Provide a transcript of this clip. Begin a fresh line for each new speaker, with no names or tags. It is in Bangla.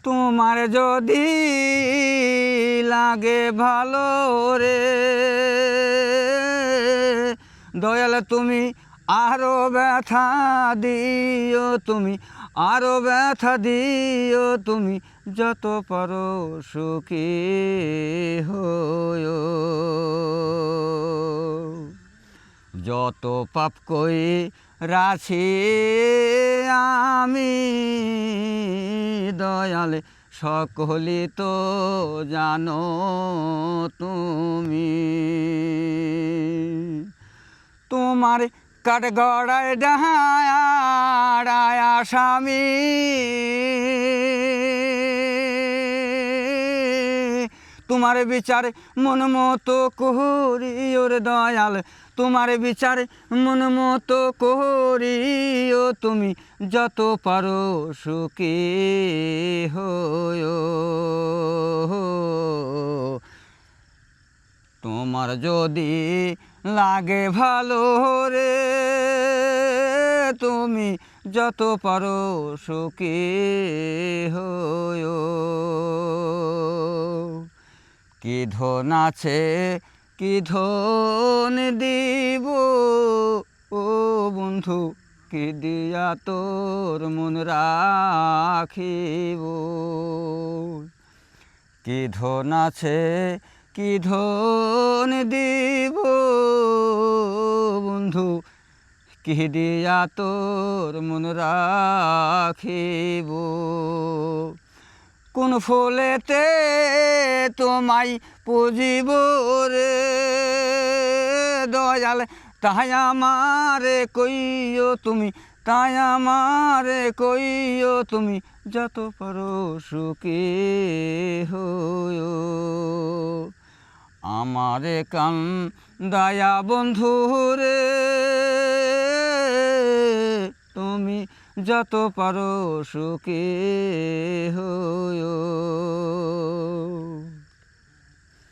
তোমার যদি লাগে ভালো রে দয়াল তুমি আরো ব্যথা দিও, তুমি আরো ব্যথা দিও, তুমি যত পারো সুখী হয়ো। যত পাপ কই রাছি আমি দয়ালে সকলি তো জানো তুমি। তোমার কাঠগড়ায় ডাহায় আসামি তোমার বিচার মন মতো করিও রে দয়াল, তোমার বিচার মন মতো করিও, তুমি যত পারো সুখী হয়ো। তোমার যদি লাগে ভালো রে তুমি যত পারো সুখী হয়ো। কি ধন আছে কি ধন দিব ও বন্ধু, কি দিয়া তোর মন রাখিব। কি ধন আছে কি ধন দিব বন্ধু, কি দিয়া তোর মন রাখিব। কোন ফুলেতে তোমায় পুজিব রে দয়াল, তাই আমারে কইও তুমি, তাই আমারে কইও, তুমি যত পারো সুখী হয়ো। আমারে কান দয়া বন্ধু রে তুমি যত পারো সুখী হয়ো।